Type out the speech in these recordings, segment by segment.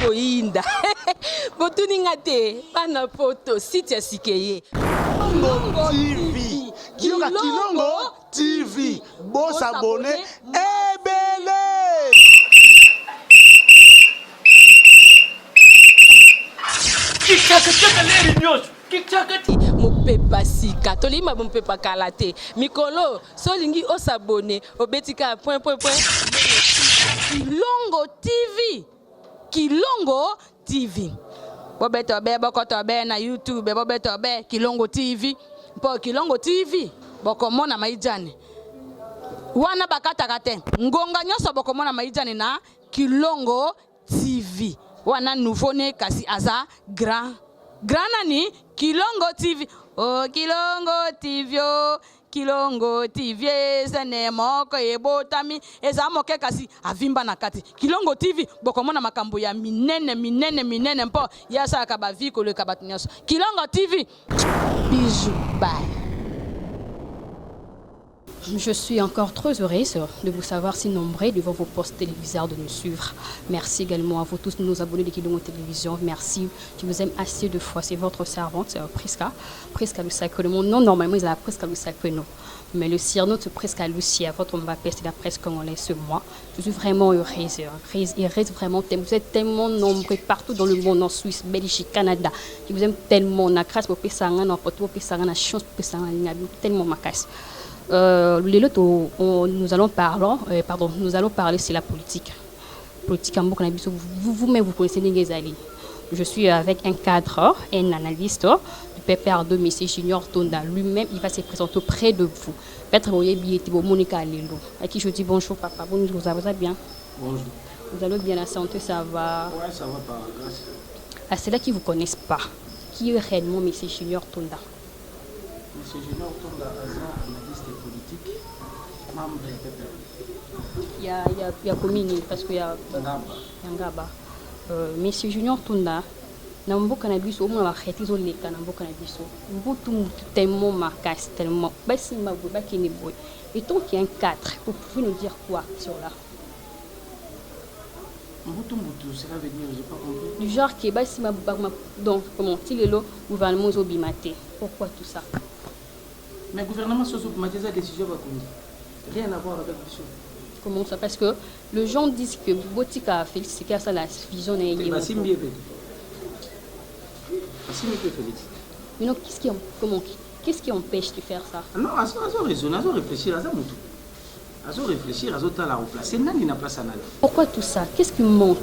koinda. Botuninga te, pana poto, site ya sikeye. Kilongo TV. Kilongo TV. Boss abonné. Ebele. Mopepa sika tolima mopepa kalate mikolo solingi osabone obetika point Kilongo TV bobeto be bokoto be na YouTube bobeto be Kilongo TV po Kilongo TV bokomona maijane wana bakataka te ngonga nyoso bokomona maijane na Kilongo TV wana nouveau né kasi aza grand nani Kilongo TV. Oh Kilongo TV, oh Kilongo TV, zene moko ebotami eza moke kasi avimba na kati. Kilongo TV bokomona makambo ya minene mpo yasa akaba viko le kabatunyaso. Kilongo TV. Bisous, bye. Je suis encore très heureuse de vous savoir si nombreux devant vos postes téléviseurs de nous suivre. Merci également à vous tous, nos abonnés de Kilongo Télévision. Merci, je vous aime assez de fois. C'est votre servante, Priska Lusakeno. Mon nom, normalement, il est Priska Lusakeno. Mais le surnom de Priska Lucia, votre Mbappé, c'est la presse congolaise ce mois. Je suis vraiment heureuse vraiment. Vous êtes tellement nombreux partout dans le monde, en Suisse, Belgique, Canada. Je vous aime tellement. On a grâce pour Pessanga, on a Pessanga, chance pour Pessanga, tellement ma casse. Nous allons parler sur la politique. Vous-même, vous connaissez Ningezali. Je suis avec un cadre, un analyste du PPR2, M. Junior Tonda. Lui-même, il va se présenter auprès de vous. Peut-être Monica Lelo, à qui je dis bonjour, papa. Bonjour, vous allez bien? Bonjour. Vous allez bien, la santé, ça va? Oui, ça va, par grâce. À ceux-là qui ne vous connaissent pas, qui est réellement M. Junior Tonda? M. Junior Tonda, analyste politique, membre du PPR. Il y a Komini, parce qu'il y a Ngaba. Monsieur Junior Tonda, na mboka na biso omona ba khetizo leka na mboka na biso mbutu tellement marqué tellement basi mabu bakini boy. Et donc il y a un 4, vous pouvez nous dire quoi sur là? Mbutu, cela veut dire, j'ai pas compris. Du genre que basi mabu donc comment si le gouvernement zo bimate. Pourquoi tout ça? Mais le gouvernement se soubimate sa décision va conduire. Rien à voir avec ça. Comment ça? Parce que les gens disent que Botika a fait c'est qu'il y a ça la vision et il est bien Félix. Mais non, qu'est-ce qui empêche de faire ça? Non, à raisonner, à réfléchir, à réfléchir, à la replacer. Nani na place anale. Pourquoi tout ça? Qu'est-ce qui manque?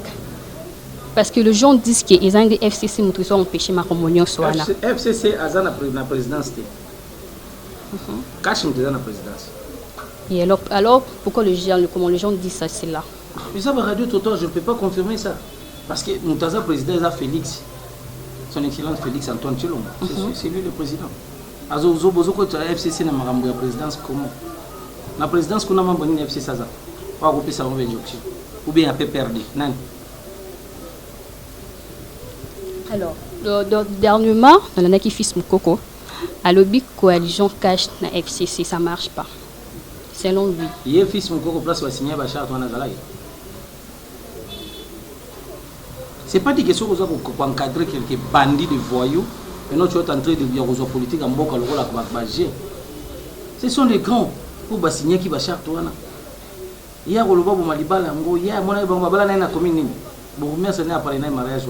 Parce que les gens disent que les Anglais FCC nous ont empêché ma communion soit là. FCC a la présidence. Cache nous la présidence. Et alors pourquoi les gens disent ça, c'est là? Mais ça va radio Toto, je ne peux pas confirmer ça. Parce que nous avons président Félix. Son Excellence Félix Antoine Tshilombo. C'est lui le président. Azo bozoko FCC na makambo ya présidence comment? La présidence qu'on a membre de FCC ça. Pas grouper ça ou bien un peu perdu. Nani? Alors, dernièrement, dans l'année qui fils Mukoko, à l'objet coalition cash na FCC, ça marche pas. Selon lui. Il y a fils Mukoko place va signer Bachar Toana Zalaï. C'est pas des questions pour encadrer quelques bandits de voyous et notre autre entrée de biologie politique en Boka Lola Bagé. Ce sont les grands pour signer qui Bachar Toana. Il y a Roloba Malibala, il y a Mona Bambala na commune. Bon, merci à parler de mariage.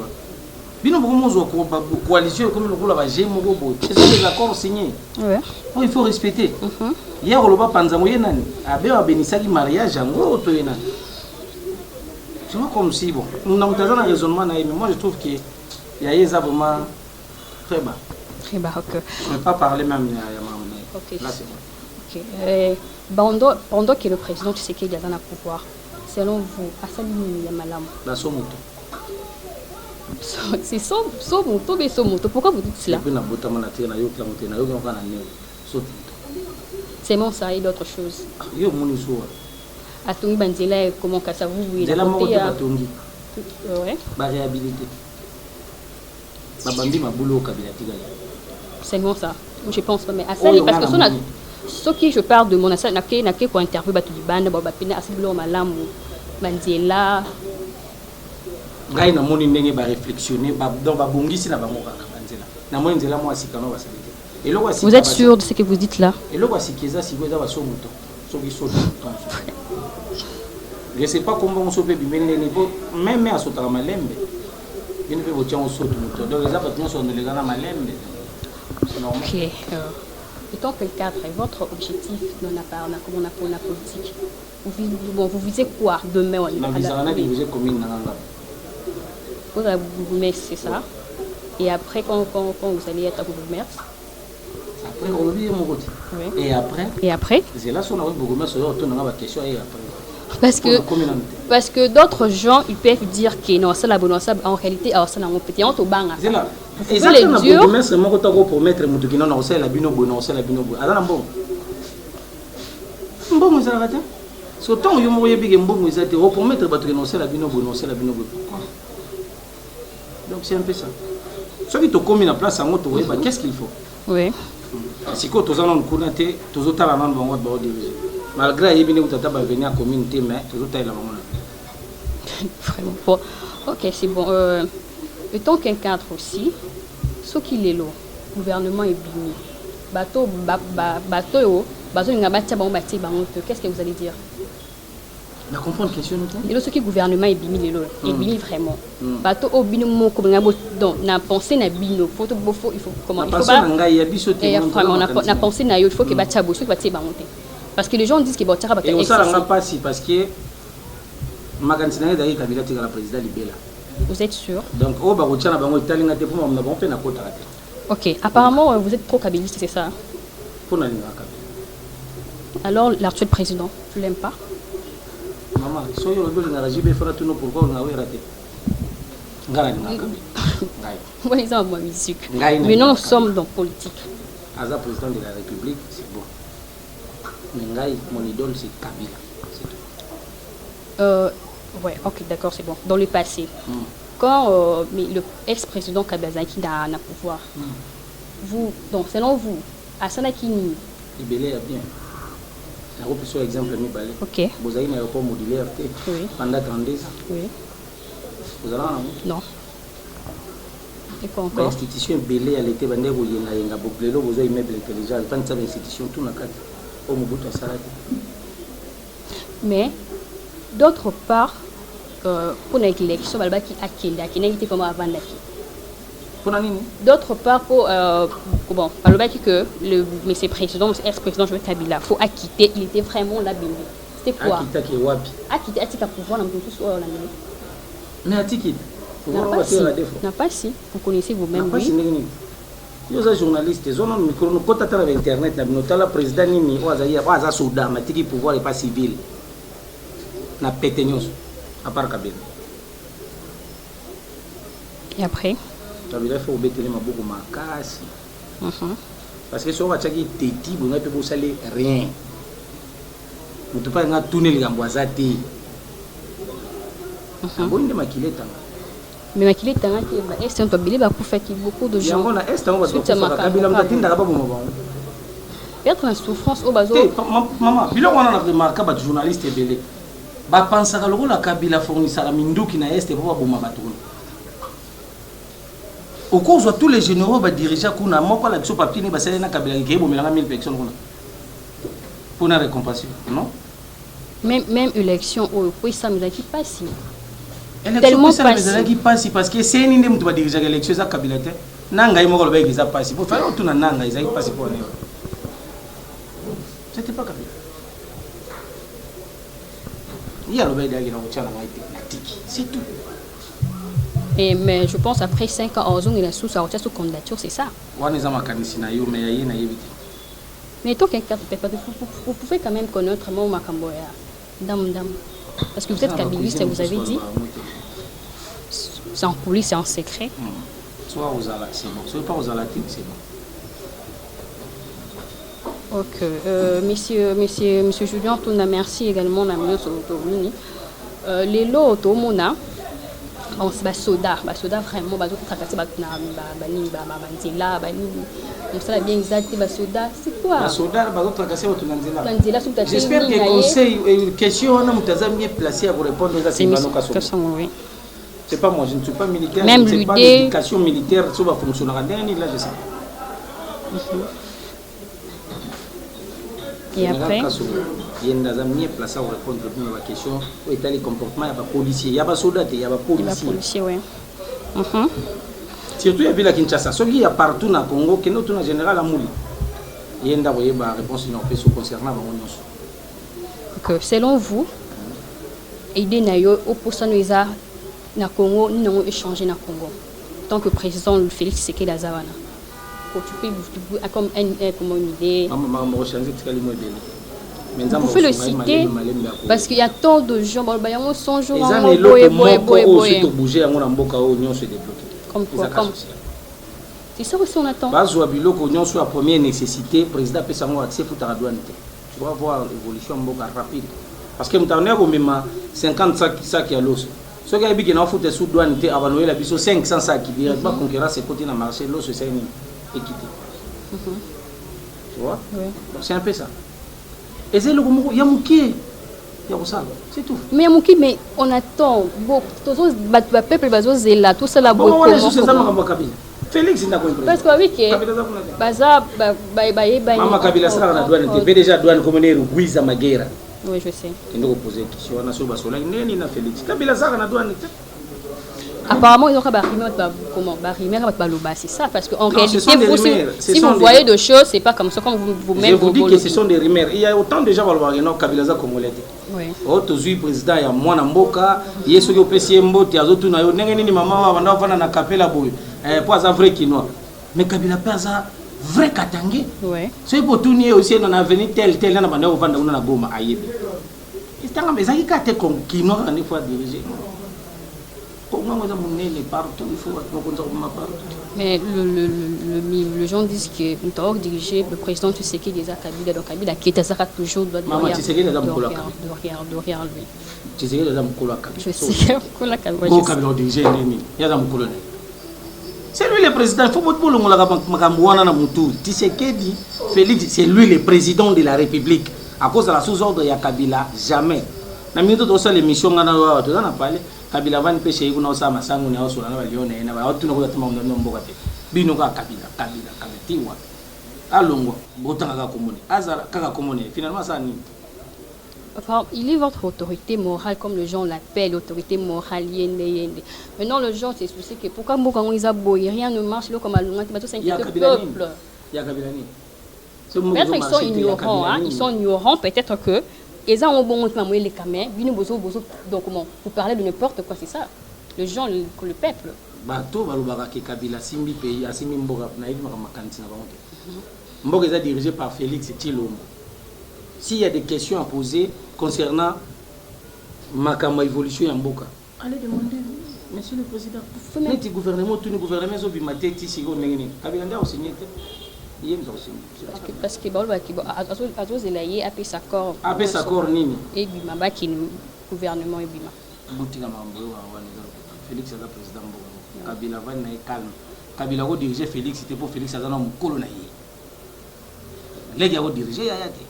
Bino beaucoup coalition comme le rôle Bagé Mogobo. Ce sont des accords signés. Ouais. Il faut respecter. Il y a Roloba Panzamoye Nani. Abe Benisali mariage en gros Toyena. Tu vois comme si, bon, nous avons un raisonnement, mais moi je trouve qu'il y a ça vraiment très bas. Très bas, ok. Je ne vais pas parler même okay. Là, c'est bon. Ok. Pendant que le président Tshisekedi est dans le pouvoir, selon vous, Assalini Yamalam? La Somoto. C'est Somoto, mais Somoto. Pourquoi vous dites cela? C'est bon, ça et d'autres choses. Atongi Banzela, comment ça vous voyez la Atongi. Ouais. La réhabilité. Babambi Maboulou Kabilatika. C'est bon ça. Je pense pas mais Assali parce que ce qui je parle de mon Assali n'a que pour interview Batulibane, Babapina, Asiblo Malam, Banzela. ngai na moni ndenge ba réflexionner donc ba bongisi na bango kaka banzela na moni nzela mo asikano ba salite. Vous êtes sûr de ce que vous dites là? Et là voici qu'ils a si vous avez son mouton. Je sais pas comment on sauve bien les niveaux même à sauter à malembe. Bien fait votre on saute mouton. Donc les appartements sont les gars à malembe. C'est normal. OK. Et tant que le cadre est votre objectif dans la part comment on a pour la politique. Vous visez quoi demain on a visé commune mais c'est ça. Et après quand vous allez être à Bourg-Mers. Après on oublie mon côté. Oui. Et après c'est là son avec Bourg-Mers sur retourner dans la question et après. Parce que d'autres gens ils peuvent dire que non ça la bonne ça en réalité alors ça on peut être au bang. C'est là. Exactement Bourg-Mers c'est moi ko promettre mutu kina na ça la bino bon ça la bino bon. Ala bon. Bon ça raté. Surtout yo mo yebi mbongo ezate o promettre battre non c'est la bino bon c'est la bino bon. Donc c'est un peu ça. Ceux qui te commis la place en autre qu'est-ce qu'il faut? Oui. Si quand tous allons nous connaître, tous autres allons dans votre bord diviser. Malgré que vous avez venir à la communauté, mais tous autres là vraiment pas. Ok, c'est bon. Et tant qu'un cadre aussi, ce qu'il est là, le gouvernement est bini. Bateau, qu'est-ce que vous allez dire? Je comprends la question. Et là, ce qui gouvernement est bini, il est bini vraiment. Bateau au bini mon donc na pensé na bino, il faut comment il faut pas. On a pensé na il faut que batia bosso que batia monter. Parce que les gens disent que batia va. Et on ça n'a pas si parce que magansina d'ailleurs Kabila tira la président Libela. Vous êtes sûr? Donc au barotia na bango italinga te pour on a bon fait na kota. OK, apparemment vous êtes trop kabiliste, c'est ça? Pour na linga Kabila. Alors l'actuel président, tu l'aimes pas? Maman, so yo le na rajibe fera tout pourquoi on a raté. Ngara linga Kabila. Oui, ils ont ma musique. Mais nous sommes dans politique. As un président de la République, c'est bon. Mais mon idole c'est Kabila. Ouais, ok, d'accord, c'est bon. Dans le passé, quand le ex-président Kabila qui n'a pouvoir, vous, donc selon vous, à Sanakini, Libélé est bien. La reprise sur exemple mi balé. Ok. Vous avez un aéroport modulaire pendant 32 ans. Oui. Vous allez non. Et quoi encore? L'institution belé elle était bandé où il y a un boblelo vous avez immeuble intelligent tant que ça l'institution tout na carte au Mobutu Sarati. Mais d'autre part pour l'élection balba qui a qui n'a été comme avant la d'autre part pour bon balba qui que le monsieur président ex-président Joseph Kabila faut acquitter il était vraiment là bimbi. C'était quoi? Acquitter à pouvoir dans tout sur la minute. Mais acquitter n'a pas si vous connaissez vous-même oui. Yo za journaliste zone micro no kota tala internet na binotala président nini waza souda matiki pouvoir et pas civil na pétenyos à part Kabila. Et après Kabila faut obétele maboko makasi. Parce que so wachaki teti bonga pe bosale rien. Mutu pa nga tunnel gamboza te. Bon inde makileta. Mais Makile Tanga qui est un peu bilé va faire beaucoup de gens. Peut-être en souffrance au bazo. Maman, bilo on a remarqué ba journaliste belé. Ba pensa ka lokola Kabila fournissa la minduki na est pour boma batuna. Au cours de tous les généraux ba diriger kuna moko la biso papier ni ba sele na Kabila ki bomela 1000 personnes kuna. Pour na récompense, non? Même élection au puis ça nous a qui passe. Tellement passé qui passe parce que c'est une ndem tu vas diriger l'élection za Kabila te nanga imo ko ba iza passe pour faire tout na nanga iza passe pour ne c'était pas Kabila il y a le bail d'ailleurs na uchana na tiki c'est tout. Et mais je pense après 5 ans on est sous sa sous candidature c'est ça wana za makanisi na yo mais yaye na yebite mais toi quelqu'un vous pouvez quand même connaître mon makambo ya dam parce que vous êtes kabiliste vous avez dit c'est en coulisses, c'est en secret. Soit aux alas, c'est bon. Soit pas aux alas, c'est bon. Ok. Monsieur Julien, tout merci également. Les lots au Mona, on se bat soda vraiment, bah tout tracassé, bah comme ça bien exact, bah soda, c'est quoi? Bah soda, bah tout tracassé, bah tout j'espère que conseil et question on a bien placé à vous répondre à ces questions. C'est pas moi, je ne suis pas militaire. Même je ne sais pas l'idée- l'éducation militaire, ça va fonctionner. Là, je sais. Et après, il y a une place à répondre à la question. Où est le comportement? Il y a des policiers, il y a des soldats, il y a des il va policiers. policier, ouais. Surtout, il y a ville à Kinshasa. Ce qui y a partout dans le Congo, qui est notre général Amouli. Il y a une réponse concernant Que selon vous, idée na yo opposano eza na Congo ni nango échanger na Congo. Tant que président Félix Tshisekedi Azawana. Tu peux comme une idée. Vous pouvez le citer parce qu'il y a tant de gens qui sont jours comme quoi, comme c'est ça aussi on attend. La première nécessité, le président peut avoir accès à la douane. Tu vas voir l'évolution rapide. Parce que maintenant, on a 50 sacs à l'os. Ce qui est bien, c'est qu'il y a sous douane, avant Noël, il y a 500 sacs qui viennent pas conquérir ces côtés dans le marché. L'os, c'est une équité. Tu vois? C'est un peu ça. Et c'est le moment, il y a Mouké. Il y a ça. C'est tout. Mais il y a Mouké, mais on attend. Bon, tous les peuples, là, tout ça là. Bon, on est juste ça, Félix, il n'a pas parce que oui, Baza, Maman Kabila, ça, la douane, tu déjà douane comme on est Guiza Maguera. Oui, je sais. Il nous poser question, on a sur Basola, il n'a Félix. Kabila, ça, la douane. Apparemment, ils ont comment c'est ça, parce qu'en réalité, si vous rumeurs. voyez des choses, c'est pas comme ça, comme vous-même. Je vous dis que ce sont des rumeurs. Il y a autant de gens qui ont Kabila comme l'été. Oui. Aujourd'hui, le président, il y a moins d'amboka, il y a ceux qui ont payé Mbote, il y a d'autres qui ont dit maman, on va na Kapela boy. Pas un vrai Kinois. Mais Kabila perd un vrai Katangé. Oui. C'est pour tout nier aussi dans l'avenir tel dans la bande où on va Goma aïe. Et c'est un mais ça qui a été comme Kinois en fois dirigé. Comment on a monnaie partout, il faut partout. Mais les gens disent que nous avons dirigé le président Tshisekedi des Kabila, donc Kabila qui était toujours de Maman Tshisekedi dans Mkola. derrière lui. Tshisekedi dans Mkola. Je sais Mkola Kabila. Bon Kabila dirigé nini, il y a dans Mkola. C'est lui le président, il faut pas que l'on la Moutou. Tshisekedi, Félix, c'est lui le président de la République. À cause de la sous-ordre de Kabila, jamais. Na minute de ça l'émission on a parlé. Kabila van pêche y a ça masangu na osula na lione na ba otuna ko tuma ndo mbokate bino ka kabila tiwa alongo botanga ka komone azala kaka komone finalement ça ni. Enfin, il est votre autorité morale, comme les gens l'appellent, autorité morale, yende. Maintenant, les gens se soucient que pourquoi Mbokango ils aboyent, rien ne marche, là, comme à l'ouest, tout ça, c'est le peuple. Il y a Kabila ni. Peut-être qu'ils sont ignorants, hein, ils sont ignorants, peut-être que. Et ça, on va les caméras, donc comment vous parlez de n'importe quoi, c'est ça. Les gens, le peuple. Bato balobaka ke Kabila simbi pays asimi mboka na yidi makamankanti na bango. Mboka est dirigé par Félix Tshilombo. S'il y a des questions à poser concernant ma évolution en Mboka, allez demander, monsieur le président. Mais le gouvernement, tout le gouvernement, ils ont bimaté ici, Kabila nda signé. Parce que Azouzelaye a fait sa corps. A fait sa corps nini. Et Bimaba qui est le gouvernement et Bima. Félix est le président Mboka. Kabila va être calme. Kabila va diriger Félix, c'était pour Félix Azana Moukolona. Les gars vont diriger Yayate.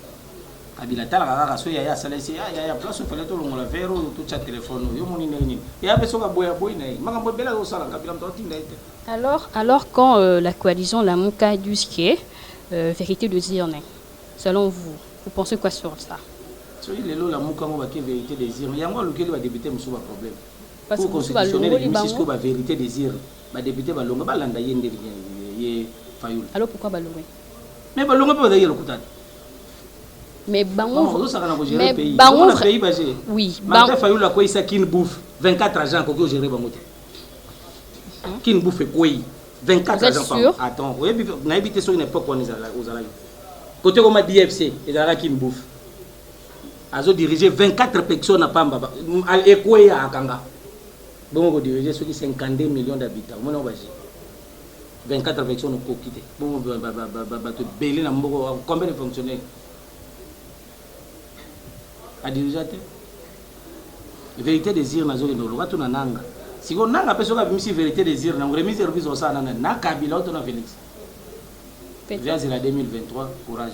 Kabila Talaka, Soya, Salesi, Yaya, place où fallait tout le monde faire, tout chat téléphone, Yomoni. Et après, ça va boire, Magambo Bella au Sala, Kabila Alors, quand la coalition La Mouka Dusquier, vérité de Zirne, selon vous, vous pensez quoi sur ça? La Mouka vérité de Zirne, il y a un lequel va débuter un problème. Parce pour constitutionnel, la vérité des Zirne, va débuter Balonga, Balanda Yende, Fayoul. Alors pourquoi Balonga? Mais Balonga peut d'ailleurs le coup. Mais Bango, pays basé. Oui, Bango Fayoul a quoi ça qui bouffe 24 agents qu'on peut gérer Bango. Qui bouffe quoi 24 agents. Attends, vous avez habité sur une époque où on est aux Alaïs. Côté comme DFC, ils ont qui bouffe. Ils ont dirigé 24 personnes à Pamba. Et quoi à Kanga? Bon, vous dirigez ceux qui 52 millions d'habitants. 24 personnes ont quitté. Bon, combien de fonctionnaires à diriger? La vérité des îles, on a si on a personne qui a vérité des îles, on a remis service au sein de la Kabila, on a Félix. Viens, c'est la 2023, courage.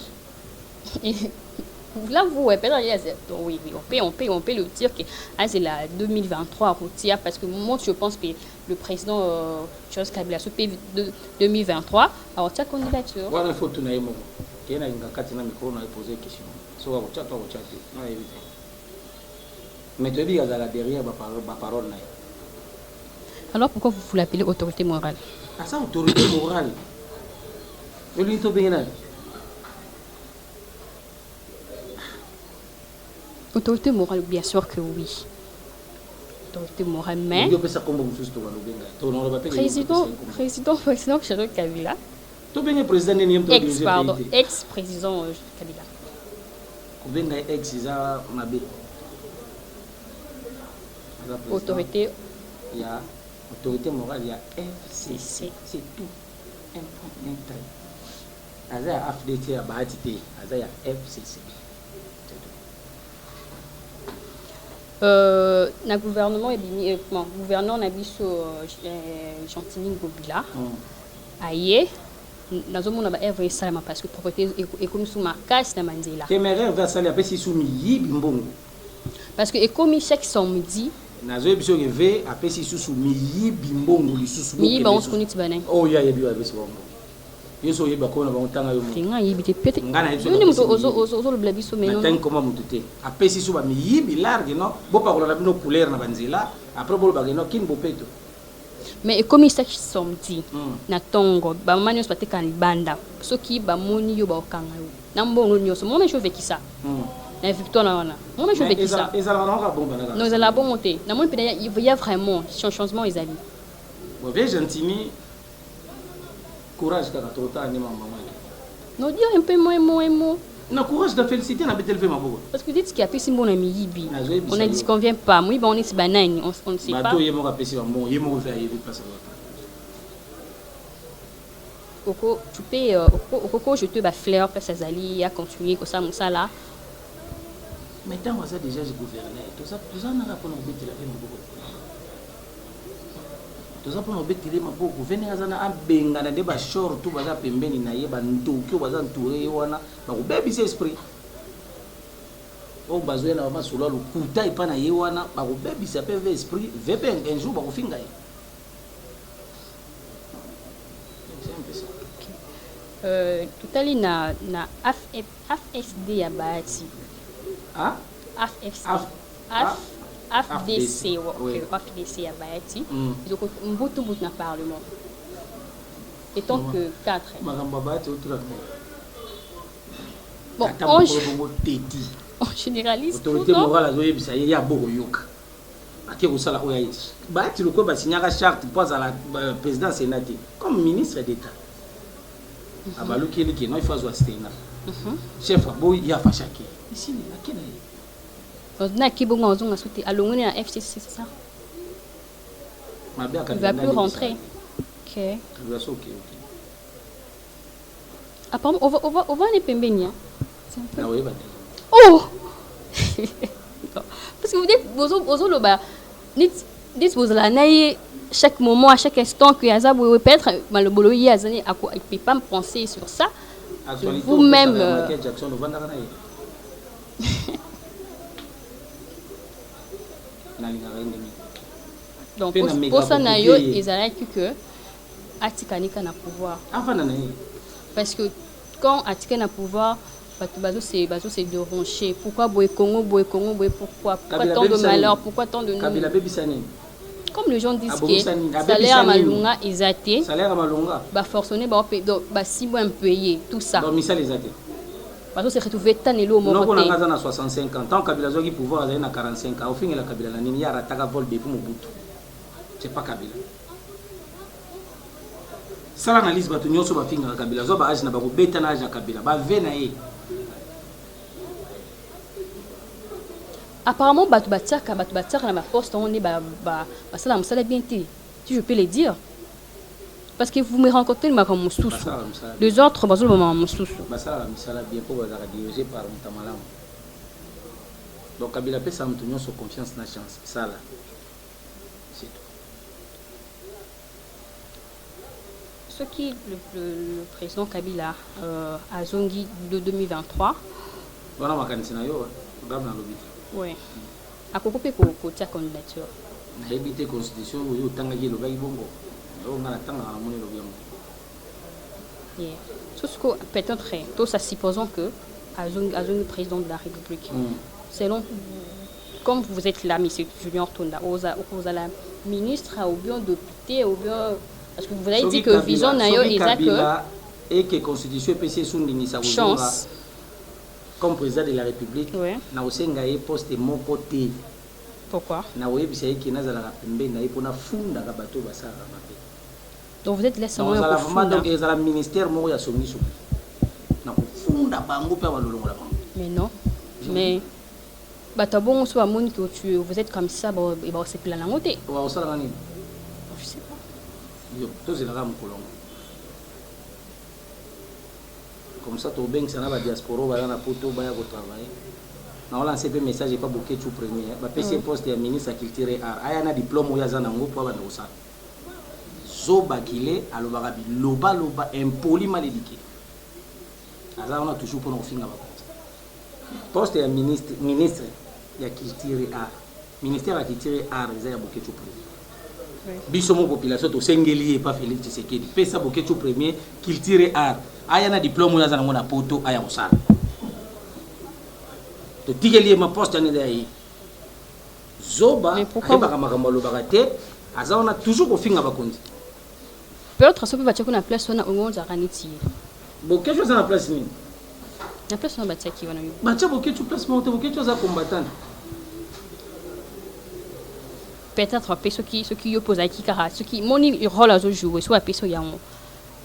Là, vous, oui, on peut le dire que c'est la 2023 routière parce que moi, je pense que le président Charles Kabila, ce pays de 2023, alors tu as candidature. Voilà, il faut tout naïmo. Qui est là, il y a quatre micro, on a posé question. Soit au chat, au chat, non éviter. Mais tu dis, il y a derrière ma parole. Alors pourquoi vous l'appelez autorité morale? Ah, ça, autorité morale. Je lui dis, bien. Autorité morale, bien sûr que oui. Autorité morale, mais... Président Charles Kabila. Ex-président Kabila. Autorité. Il y a autorité morale, il y a FCC. C'est tout. Un taille. Il y a FDT, il y a FCC. Le gouvernement est gouverneur Nabiso Gentini Gobila. Aïe, nous avons un salama parce que propriété est comme sous ma casse na Mandela. Kemerer va saler après si sous mi bimbongo. Parce que comme chaque samedi. Nazo biso reve après si sous mi bimbongo li sous. Mi ba on se connaît tibané. Oh ya yebi avec ce bongo. Yeso yeba ko na ba ontanga yo. Tinga yibi te pete. Ngana yeso. Nous ozo le blabiso mais non. Matin comment mutute. Après si sous ba mi yibi large non. Bo pa ko na bino couleur na banzela. Après bo ba no kin bo peto. Mais comme chaque samedi na tongo ba mama nyos pate kan libanda. Soki ba moni yo ba okanga yo. Na mbongo nyos mo me chove ki ça. La victoire na wana. Mo me chove ki ça. Non, ils ont la bonne montée. Na mon il y a vraiment changement ils allaient. Bon, bien gentiment. Courage quand tu as maman. Non, dire un peu moins. Non, courage de féliciter na betel fait ma bobo. Parce que dites qu'il y a plus mon ami Yibi. On a dit qu'on vient pas. Moi, on est banane, on ne sait pas. Bateau yemo rapesi bon, yemo faire y place Oko, tu peux oko je te ba fleur parce que Zali a continué comme ça là. Mais tant que ça déjà je gouvernais. Tout ça n'a pas nous betel la bobo. Tout ça pour nous betel ma bobo. Venez azana abenga na de ba short tout baza pembeni na ye ba ntoki baza ntouré wana ba ko bebi esprit. O bazwe na ba solo lu kuta ipana ye wana ba ko bebi sa pe esprit vepe un jour ba ko finga ye. Tout à l'heure na FSD ya bati. Ah? FDC FDC ya bati. Donc un bout na parlement. Et tant que 4. Magamba bati autour bon, on généralise. Autorité morale azo yebisa ya boko yoka. Ake kosala oya yesu. Bati loko basinyaka charte pour à la président sénateur comme ministre d'état. Abaluki eliki no ifazwa stena. Chef abo ya fashaki. Ici na kena ye. On a qui bon on a sauté alongone à FCC c'est ça. Il va plus rentrer. OK. Il va OK. Apparemment on va les pembenia. Ah oui, oh. Parce que vous dites vous le bas dites vous la naïe chaque moment à chaque instant que Yaza vous peut-être mal le boulot Yazani à quoi il peut pas me penser sur ça. Vous-même donc pour ça nayo ils arrêtent que Atikanika na pouvoir. Parce que quand Atika na pouvoir bazo c'est de roncher. Pourquoi boy Congo pourquoi tant de malheur, pourquoi tant de Kabila bebisani. Comme les gens disent que salaire à Malunga est athée. Salaire à Malunga. Bah forcené bah si bon payer tout ça. Donc misal les athées. Parce que c'est retrouvé tanelo mon côté. Non, on a 65 ans. Tant Kabila zogi pouvoir à 45 ans. Au fin la Kabila la nini ya rataka vol depuis Mobutu. C'est pas Kabila. Ça l'analyse batu nyoso ba finga Kabila zo ba age na ba ko beta na age Kabila ba vena ye. Apparemment batu batiaka na ma poste on est ça la musala bien té. Si je peux le dire. Parce que vous me rencontrez ma comme Moussous. Les autres bazou le moment Moussous. Ba ça la musala bien pour ba dirigé par Mutamalam. Donc Kabila peut ça mutunyo so confiance na chance. Ça là. C'est tout. Ce qui le président Kabila a zongi de 2023 wana makanisi na yo programme na lobby. Oui. Akokope ko tia candidature. Na ebité constitution oyo tangaki lobaki bongo. Yo ngana tanga na moni lobby yango. Yeah. Sauf que peut-être tout ça supposons que Azong président de la République. Selon comme vous êtes là, monsieur Julien Tonda, vous êtes la ministre ou bien député ou bien parce que vous avez dit que vision nayo exact que et que constitution PC sundini sa chance comme président de la République na osenga ye poste mon côté. Pourquoi? Na oyebisa ye kina za la pembe na ipona funda ka bato basara mabe. Donc vous êtes là seulement donc ils ont le ministère mo ya songi so. Na funda bango pe balolongo la bango. Mais non. Mais Batabon soit monde que vous êtes comme ça bon et bon c'est plein la montée. Wa osala ngani? Je sais pas. Yo, to zela ka mukolongo. Comme ça to beng sana ba diaspora ba na poto ba ya ko travailler. Na on lancer un message pas bouquet tout premier. Ba PC poste ya ministre à culture et art. Aya na diplôme ya zana ngo po ba ndo sa. Zoba kile alobaka bi loba impoli mal éduqué. Aza on a toujours pour nous finga ba. Poste ya ministre ya culture et art. Ministère ya culture et art za ya bouquet tout premier. Biso mo population to sengeli pas Félix Tshisekedi. Pesa bouquet tout premier culture et art. Aya na diplôme ya zana ngona poto aya osala. To tigeli ma poste ane dai. Zoba ayeba makambo lobaka te. Aza on a toujours ko finga ba konzi. Peut-être ça peut battre qu'on a place on a au monde à raniti. Bon quelque chose na place nini? Na place on battre qui wana yo. Batcha bouquet tout place monte bouquet chose à combattant. Peut-être ceux qui opposent à qui car ceux qui mon rôle à jouer soit peso ya on.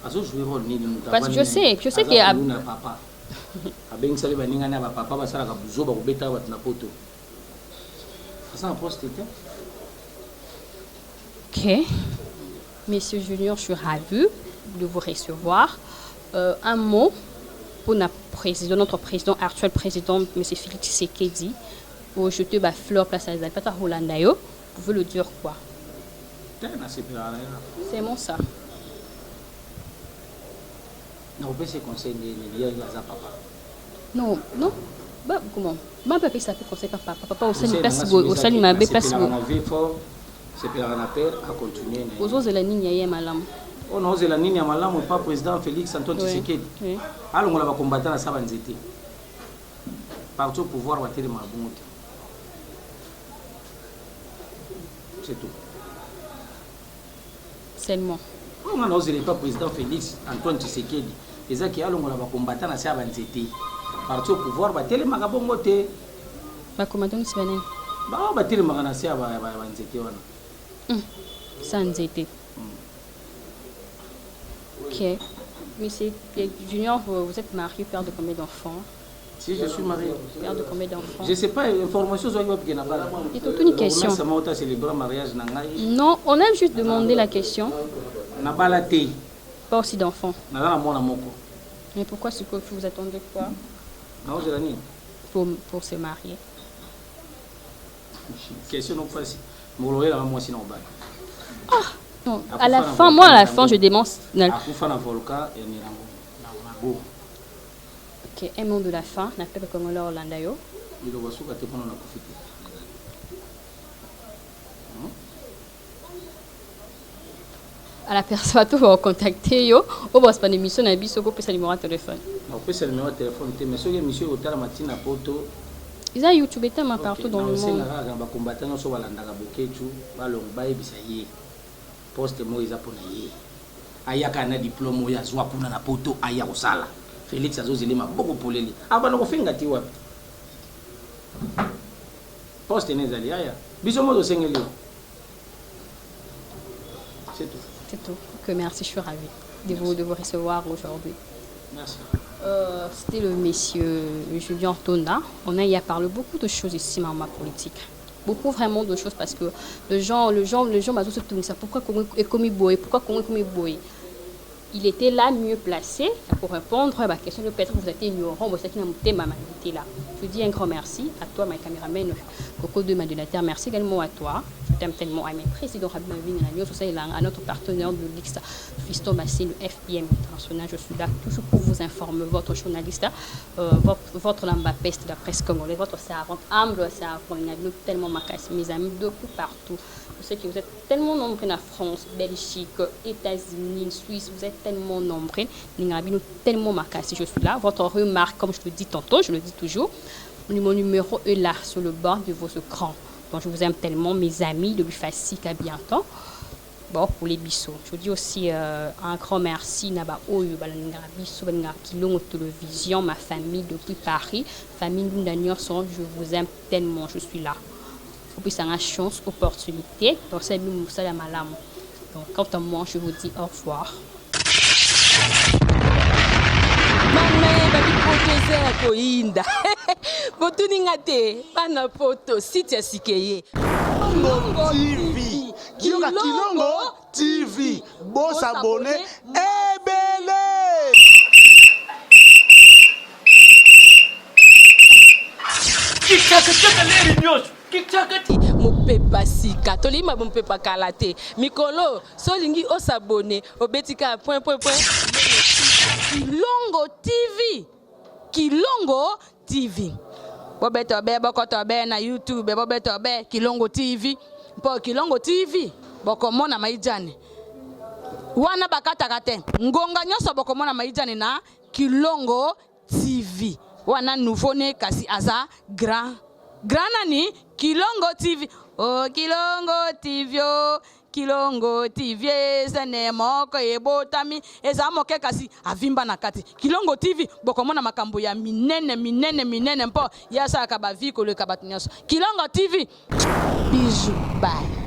Azo jouer rôle nini muta. Parce que je sais qu'il y a papa. Abeng sali baninga na papa basala ka buzo ba kobeta ba na poto. Ça en poste était. OK. Monsieur Junior, je suis ravie de vous recevoir. Un mot pour notre président, actuel président, M. Félix Tshisekedi, pour jeter ma fleur place à la Pata Holandayo. Vous pouvez le dire quoi? C'est mon ça. Non, on se conseiller de lire la papa. Non, non. Bah, comment? Ma papa ça fait conseil papa. Papa au sein de place au sein de ma place. C'est pour la paix à continuer. Aux autres la ligne y a malam. On ose la ligne à malam pas président Félix Antoine Tshisekedi. Alors on va combattre la sabanzete. Partout pouvoir va télé mabongo. C'est tout. Seulement. On a osé pas président Félix Antoine Tshisekedi. Et ça qui allons on va combattre la sabanzete. Partout pouvoir va télé mabongo te. Ba combattant c'est banen. Ba ba télé magana sia ba banzete wana. Sans été. Ok. Monsieur Junior, vous êtes marié, père de combien d'enfants? Si je suis marié. Père de combien d'enfants? Je ne sais pas, information sur C'est une question. Non, on a juste demandé la question. Pas aussi d'enfants. Mais pourquoi c'est que vous attendez quoi? Pour se marier. Question non facile. Ah, non. À la fin, moi, à la fin, je demande. Ok, un mot de la fin. On appelle comme là Orlandayo. À la personne, tu vas contacter yo. Au bout de cette émission, on a vu ce qu'on peut se numéro de téléphone. On peut se numéro de téléphone. Mais ce que monsieur Otala Matina Poto. Ils ont YouTube et partout dans le monde. Poste mo eza pona ye ayaka na diplôme ya zwa puna na poto aya osala Félix azozilema boko poleli abana ko finga ti wapi poste nezali aya biso mo sengeli c'est tout. C'est tout. Que merci, je suis ravie de vous recevoir aujourd'hui. Merci. C'était le monsieur Julien Tonda. On a parlé beaucoup de choses ici dans ma politique. Beaucoup vraiment de choses parce que les gens se tournent ça. Pourquoi il était là mieux placé pour répondre à ma question. Peut-être que vous êtes ignorant, vous êtes là. Je dis un grand merci à toi, ma caméraman, Coco de Madulateur. Merci également à toi. t'aime tellement à mes présidents à notre partenaire de l'X, Fiston Massé, le FPM international. Je suis là toujours pour vous informer, votre journaliste, votre lambapeste de la presse congolaise, votre servante, humble servante. Il y a tellement ma casse, mes amis de partout. Je sais que vous êtes tellement nombreux en France, Belgique, États-Unis, Suisse, vous êtes tellement nombreux. Il y a tellement ma casse. Je suis là. Votre remarque, comme je le dis tantôt, je le dis toujours, mon numéro est là, sur le bord de vos écrans. Donc, je vous aime tellement, mes amis, de Lufacic, à bientôt. Bon, pour les bisous. Je vous dis aussi un grand merci Naba Oyo, Kilongo Télévision, ma famille depuis Paris, famille Lundaniorson, je vous aime tellement, je suis là. Et puis, ça a une chance, opportunité. Donc, c'est Moussa Malam. Donc, quant à moi, je vous dis au revoir. Koinda botuningate bana poto site sikeye Kilongo TV Kioka Kilongo TV Boss abonné ebele mopepa sika tolima mopepa kalate mikolo solingi osabone obetika point Kilongo TV bobeto be bokoto be na YouTube bobeto be Kilongo TV po Kilongo TV bokomona maijane wana bakataka te ngonga nyoso bokomona maijane na Kilongo TV wana nouveau ne kasi aza grand nani Kilongo TV oh Kilongo TV oh Kilongo TV sene moko ebotami eza moke kasi avimba na kati Kilongo TV bokomona makambo ya minene mpo yasa ka ba vie ko le kabatinyaso Kilongo TV bisous bye.